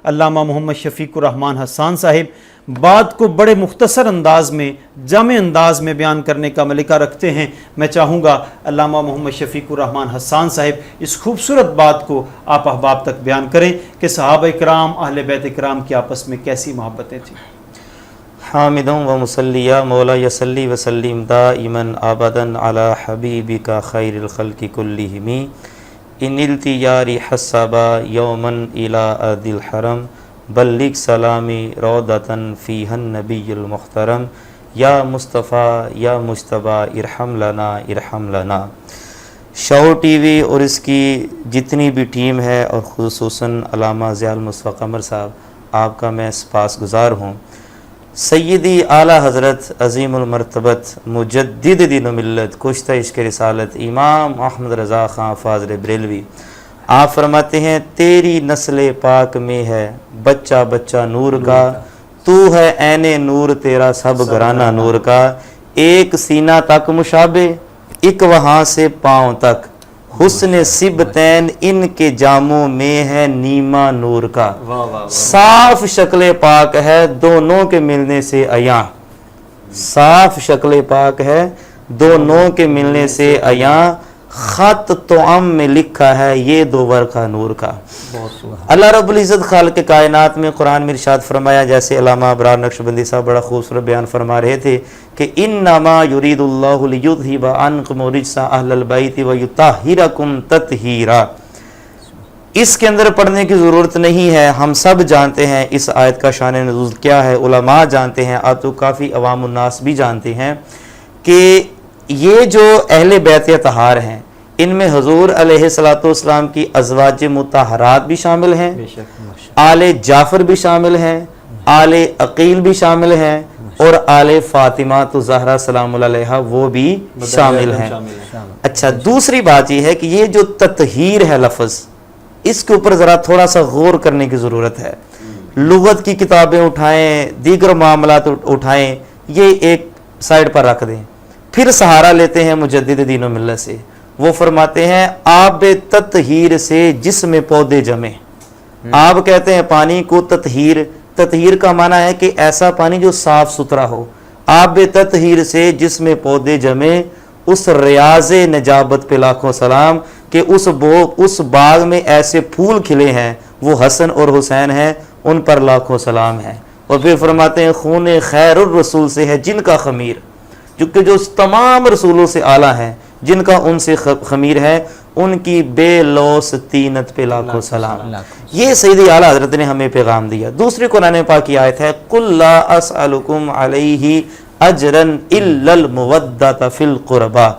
علامہ محمد شفیق الرحمان حسان صاحب بات کو بڑے مختصر انداز میں، جامع انداز میں بیان کرنے کا ملکہ رکھتے ہیں۔ میں چاہوں گا علامہ محمد شفیق الرحمان حسان صاحب اس خوبصورت بات کو آپ احباب تک بیان کریں کہ صحابہ کرام، اہل بیت کرام کی آپس میں کیسی محبتیں تھیں۔ حامدوں و مسلیہ مولا یسلی وسلم دائما ابدا علی حبیبک خیر الخلق کلہم ان التیاری حسبا یوما الی ارض الحرم بلغ سلامی روضتاً فیہا النبی المحترم یا مصطفیٰ یا مجتبیٰ ارحم لنا ارحم لنا۔ شعور ٹی وی اور اس کی جتنی بھی ٹیم ہے اور خصوصاً علامہ ضیاء المصطفیٰ قمر صاحب، آپ کا میں سپاس گزار ہوں۔ سیدی اعلیٰ حضرت عظیم المرتبت مجدد دین و ملت کشتہ عشق رسالت امام احمد رضا خان فاضل بریلوی، آپ فرماتے ہیں تیری نسل پاک میں ہے بچہ بچہ نور کا، تو ہے عین نور تیرا سب گھرانہ نور کا، ایک سینہ تک مشابہ ایک وہاں سے پاؤں تک، حسن سبتین ان کے جاموں میں ہے نیما نور کا، صاف شکل پاک ہے دونوں کے ملنے سے عیاں، صاف شکل پاک ہے دونوں کے ملنے سے عیاں، خط توام میں لکھا ہے یہ دو ورقہ نور کا۔ اللہ رب العزت خالق کائنات میں قرآن میں ارشاد فرمایا، جیسے علامہ ابرار نقشبندی صاحب بڑا خوبصورت بیان فرما رہے تھے کہ انما یرید اللہ لیذھب عنکم الرجس اہل البیت ویطہرکم تطہیرا۔ اس کے اندر پڑھنے کی ضرورت نہیں ہے، ہم سب جانتے ہیں اس آیت کا شان نزول کیا ہے، علماء جانتے ہیں، اب تو کافی عوام الناس بھی جانتے ہیں کہ یہ جو اہل بیت اطہار ہیں ان میں حضور علیہ الصلوۃ والسلام کی ازواج مطہرات بھی شامل ہیں، آل جعفر بھی شامل ہیں، آل عقیل بھی شامل ہیں، اور آل فاطمہ تو زہرا سلام اللہ علیہا وہ بھی شامل ہیں۔ اچھا، دوسری بات یہ ہے کہ یہ جو تطہیر ہے لفظ، اس کے اوپر ذرا تھوڑا سا غور کرنے کی ضرورت ہے۔ لغت کی کتابیں اٹھائیں، دیگر معاملات اٹھائیں، یہ ایک سائڈ پر رکھ دیں، پھر سہارا لیتے ہیں مجدد دین و ملت سے۔ وہ فرماتے ہیں آب تطہیر سے جسم پودے جمے۔ آپ کہتے ہیں پانی کو تطہیر، تطہیر کا معنی ہے کہ ایسا پانی جو صاف ستھرا ہو۔ آب تطہیر سے جسم پودے جمے، اس ریاض نجابت پہ لاکھوں سلام کہ اس باغ میں ایسے پھول کھلے ہیں، وہ حسن اور حسین ہیں، ان پر لاکھوں سلام ہے۔ اور پھر فرماتے ہیں خون خیر الرسول سے ہے جن کا خمیر، جو تمام رسولوں سے اعلیٰ ہیں، جن کا ان سے خمیر ہے، ان کی بے لوث طینت پہ لاکھوں سلام۔ یہ سیدی اعلیٰ حضرت نے ہمیں پیغام دیا۔ دوسری قرآن پاک کی آیت ہے قُلْ لَا أَسْأَلُكُمْ عَلَيْهِ أَجْرًا إِلَّا الْمُوَدَّةَ فِي الْقُرْبَى،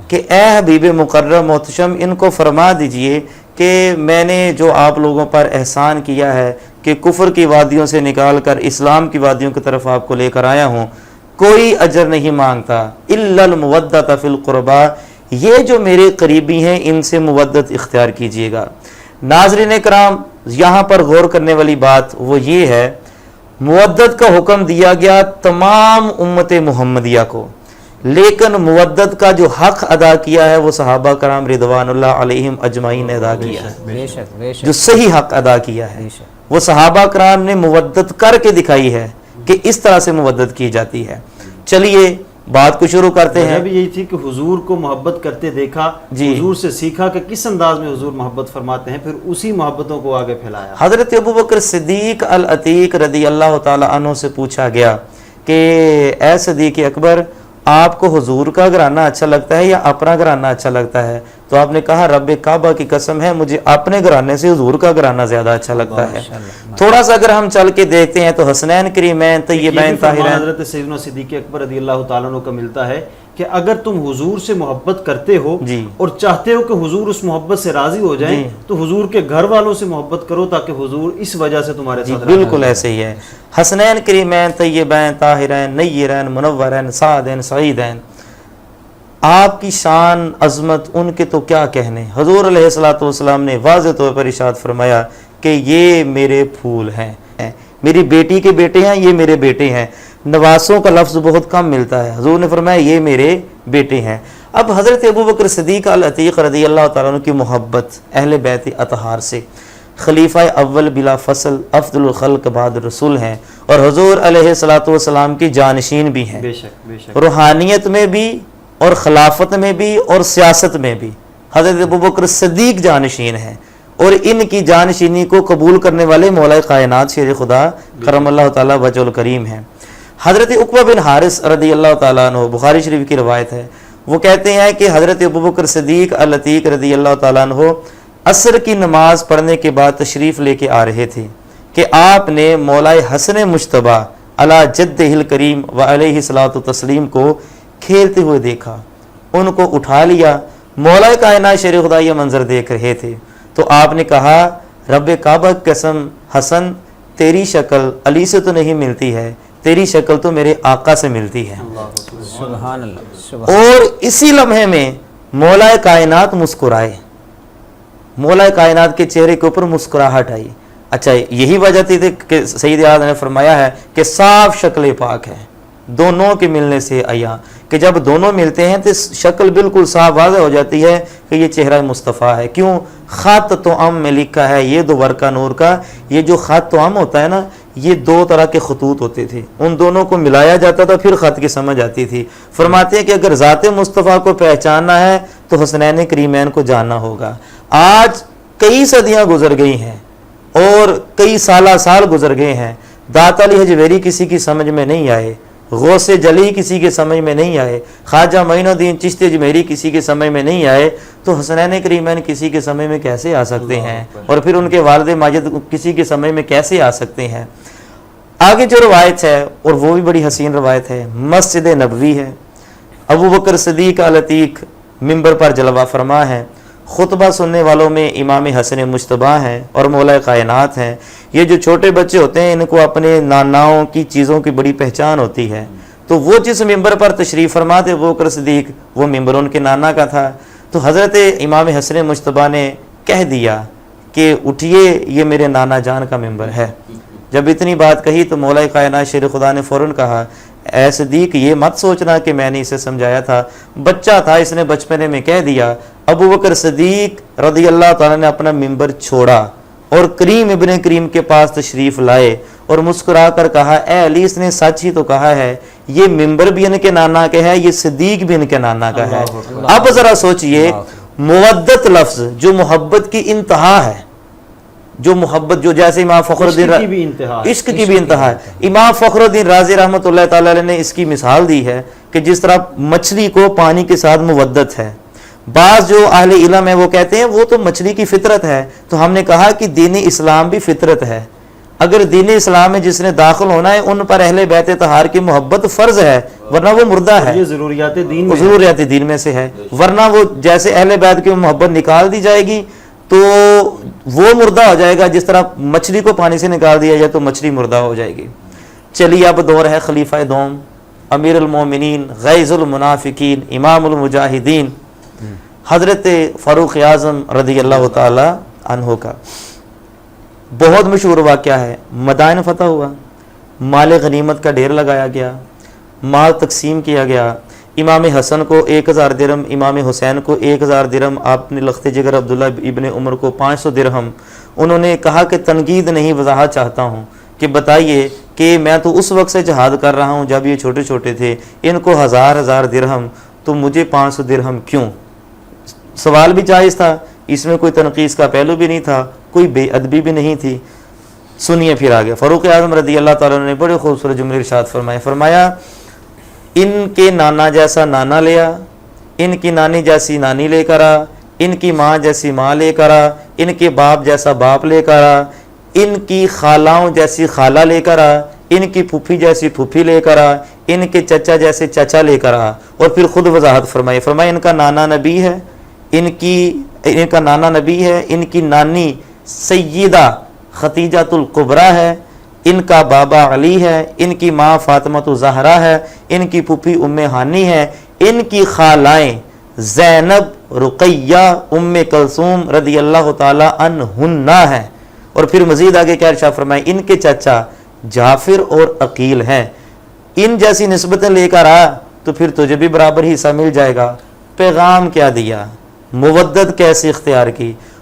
کہ اے حبیب مکرم محتشم ان کو فرما دیجئے کہ میں نے جو آپ لوگوں پر احسان کیا ہے کہ کفر کی وادیوں سے نکال کر اسلام کی وادیوں کی طرف آپ کو لے کر آیا ہوں، کوئی اجر نہیں مانگتا، الا المودۃ فی القربى، یہ جو میرے قریبی ہیں ان سے مودت اختیار کیجیے گا۔ ناظرین کرام، یہاں پر غور کرنے والی بات وہ یہ ہے، مودت کا حکم دیا گیا تمام امت محمدیہ کو، لیکن مودت کا جو حق ادا کیا ہے وہ صحابہ کرام رضوان اللہ علیہم اجمعین نے ادا کیا ہے۔ جو صحیح حق ادا کیا ہے وہ صحابہ کرام نے مودت کر کے دکھائی ہے کہ اس طرح سے مودت کی جاتی ہے۔ چلیے بات کو شروع کرتے ہیں۔ بھی یہی تھی کہ حضور کو محبت کرتے دیکھا، حضور سے سیکھا کہ کس انداز میں حضور محبت فرماتے ہیں، پھر اسی محبتوں کو آگے پھیلایا۔ حضرت ابوبکر صدیق العتیق رضی اللہ تعالی عنہ سے پوچھا گیا کہ اے صدیق اکبر، آپ کو حضور کا گھرانہ اچھا لگتا ہے یا اپنا گھرانہ اچھا لگتا ہے؟ تو آپ نے کہا رب کعبہ کی قسم ہے مجھے اپنے گھرانے سے حضور کا گھرانہ زیادہ اچھا لگتا ہے۔ تھوڑا سا اگر ہم چل کے دیکھتے ہیں تو حسنین کریمین طیبین طاہرین، حضرت سیدنا صدیق اکبر رضی اللہ تعالیٰ عنہ کا ملتا ہے کہ اگر تم حضور سے محبت کرتے ہو اور چاہتے ہو کہ حضور اس محبت سے راضی ہو جائیں تو حضور کے گھر والوں سے محبت کرو تاکہ حضور اس وجہ سے تمہارے ساتھ بالکل ایسے ہی ہے۔ حسنین کریمین طیبین طاہرین نیرین منورین سعدین سعیدین، آپ کی شان عظمت ان کے تو کیا کہنے۔ حضور علیہ الصلوۃ والسلام نے واضح طور پر ارشاد فرمایا کہ یہ میرے پھول ہیں، میری بیٹی کے بیٹے ہیں، یہ میرے بیٹے ہیں۔ نواسوں کا لفظ بہت کم ملتا ہے، حضور نے فرمایا یہ میرے بیٹے ہیں۔ اب حضرت ابوبکر صدیق العتیق رضی اللہ تعالیٰ عنہ کی محبت اہل بیت اطہار سے، خلیفہ اول بلا فصل افضل الخلق بعد رسول ہیں اور حضور علیہ الصلوۃ والسلام کی جانشین بھی ہیں، بے شک بے شک، روحانیت میں بھی اور خلافت میں بھی اور سیاست میں بھی حضرت ابوبکر صدیق جانشین ہیں، اور ان کی جانشینی کو قبول کرنے والے مولا کائنات شیر خدا کرم اللہ تعالیٰ وجہ الکریم ہیں۔ حضرت عقبہ بن حارث رضی اللہ تعالیٰ عنہ، بخاری شریف کی روایت ہے، وہ کہتے ہیں کہ حضرت ابوبکر صدیق العتیق رضی اللہ تعالیٰ عنہ عصر کی نماز پڑھنے کے بعد تشریف لے کے آ رہے تھے کہ آپ نے مولا حسن مجتبیٰ علی جدہ الکریم و علیہ الصلاۃ والتسلیم کو کھیلتے ہوئے دیکھا، ان کو اٹھا لیا۔ مولا کائنات شیر خدا یہ منظر دیکھ رہے تھے تو آپ نے کہا، رب کعبہ قسم حسن تیری شکل علی سے تو نہیں ملتی ہے، تیری شکل تو میرے آقا سے ملتی ہے۔ سبحان اللہ، اور اسی لمحے میں مولا کائنات مسکرائے، مولا کائنات کے چہرے کے اوپر مسکراہٹ آئی۔ اچھا یہی وجہ تھی کہ سید اعظم نے فرمایا ہے کہ صاف شکل پاک ہے دونوں کے ملنے سے عیاں، کہ جب دونوں ملتے ہیں تو شکل بالکل صاف واضح ہو جاتی ہے کہ یہ چہرہ مصطفیٰ ہے۔ کیوں؟ خط تو ام میں لکھا ہے، یہ دو ورقہ نور کا، یہ جو خط تو ام ہوتا ہے نا، یہ دو طرح کے خطوط ہوتے تھے، ان دونوں کو ملایا جاتا تھا پھر خط کی سمجھ آتی تھی۔ فرماتے ہیں کہ اگر ذات مصطفیٰ کو پہچاننا ہے تو حسنین کریمین کو جاننا ہوگا۔ آج کئی صدیاں گزر گئی ہیں اور کئی سال گزر گئے ہیں، داتا علی حجویری کسی کی سمجھ میں نہیں آئے، غوث جلی کسی کے سمجھ میں نہیں آئے، خواجہ معین الدین چشتی اجمیری کسی کے سمجھ میں نہیں آئے، تو حسنین کریمین کسی کے سمجھ میں کیسے آ سکتے ہیں؟ اور پھر ان کے والد ماجد کسی کے سمجھ میں کیسے آ سکتے ہیں؟ آگے جو روایت ہے اور وہ بھی بڑی حسین روایت ہے، مسجد نبوی ہے، ابوبکر صدیق العتیق ممبر پر جلوہ فرما ہے، خطبہ سننے والوں میں امام حسن مجتبیٰ ہیں اور مولا کائنات ہیں۔ یہ جو چھوٹے بچے ہوتے ہیں ان کو اپنے ناناؤں کی چیزوں کی بڑی پہچان ہوتی ہے، تو وہ جس ممبر پر تشریف فرما تھے ابوبکر صدیق، وہ ممبر ان کے نانا کا تھا۔ تو حضرت امام حسن مجتبیٰ نے کہہ دیا کہ اٹھیے، یہ میرے نانا جان کا ممبر ہے۔ جب اتنی بات کہی تو مولا کائنات شیر خدا نے فوراً کہا، اے صدیق یہ مت سوچنا کہ میں نے اسے سمجھایا تھا، بچہ تھا، اس نے بچپنے میں کہہ دیا۔ ابوبکر صدیق رضی اللہ تعالیٰ نے اپنا ممبر چھوڑا اور کریم ابن کریم کے پاس تشریف لائے اور مسکرا کر کہا، اے علی اس نے سچ ہی تو کہا ہے، یہ ممبر بھی ان کے نانا کا ہے، یہ صدیق بھی ان کے نانا کا ہے۔ اب ذرا سوچئے، مودت لفظ جو محبت کی انتہا ہے، جو محبت جو جیسے امام فخر الدین عشق کی بھی انتہا ہے، امام فخر الدین رازی رحمۃ اللہ تعالی نے اس کی مثال دی ہے کہ جس طرح مچھلی کو پانی کے ساتھ مودت ہے۔ بعض جو اہل علم ہے وہ کہتے ہیں وہ تو مچھلی کی فطرت ہے، تو ہم نے کہا کہ دین اسلام بھی فطرت ہے۔ اگر دین اسلام میں جس نے داخل ہونا ہے ان پر اہل بیت طہار کی محبت فرض ہے، ورنہ وہ مردہ ہے، یہ ضروریات دین میں ضروریات دین میں سے ہے، ورنہ وہ جیسے اہل بیت کی محبت نکال دی جائے گی تو وہ مردہ ہو جائے گا، جس طرح مچھلی کو پانی سے نکال دیا جائے تو مچھلی مردہ ہو جائے گی۔ چلیے اب دور ہے خلیفہ دوم، امیر المومنین، غیظ المنافقین، امام المجاہدین، حضرت فاروق اعظم رضی اللہ تعالی عنہ کا بہت مشہور واقعہ ہے۔ مدائن فتح ہوا، مال غنیمت کا ڈھیر لگایا گیا، مال تقسیم کیا گیا، امام حسن کو 1000 درہم، امام حسین کو 1000 درہم، آپ نے لخت جگر عبداللہ ابن عمر کو 500 درہم۔ انہوں نے کہا کہ تنقید نہیں، وضاحت چاہتا ہوں کہ بتائیے کہ میں تو اس وقت سے جہاد کر رہا ہوں جب یہ چھوٹے چھوٹے تھے، ان کو 1000 درہم تو مجھے 500 درہم کیوں؟ سوال بھی جائز تھا، اس میں کوئی تنقید کا پہلو بھی نہیں تھا، کوئی بے ادبی بھی نہیں تھی۔ سنیے پھر آگے، فاروق اعظم رضی اللہ تعالیٰ نے بڑے خوبصورت جملے ارشاد فرمایا، ان کے نانا جیسا نانا لیا، ان کی نانی جیسی نانی لے کر آ، ان کی ماں جیسی ماں لے کر آ، ان کے باپ جیسا باپ لے کر آ، ان کی خالاؤں جیسی خالہ لے کر آ، ان کی پھوپھی جیسی پھوپھی لے کر آ، ان کے چچا جیسے چچا لے کر آ۔ اور پھر خود وضاحت فرمایا ان کا نانا نبی ہے، ان کا نانا نبی ہے، ان کی نانی سیدہ ختیجۃ الکبریٰ ہے، ان کا بابا علی ہے، ان کی ماں فاطمہ زہرا ہے، ان کی پھوپھی ام ہانی ہے، ان کی خالائیں زینب، رقیہ، ام کلثوم رضی اللہ تعالی عنہن ہیں۔ اور پھر مزید آگے کیا ارشاد فرمائے، ان کے چچا جعفر اور عقیل ہیں، ان جیسی نسبتیں لے کر آ تو پھر تجھے بھی برابر حصہ مل جائے گا۔ پیغام کیا دیا، مودت کیسے اختیار کی۔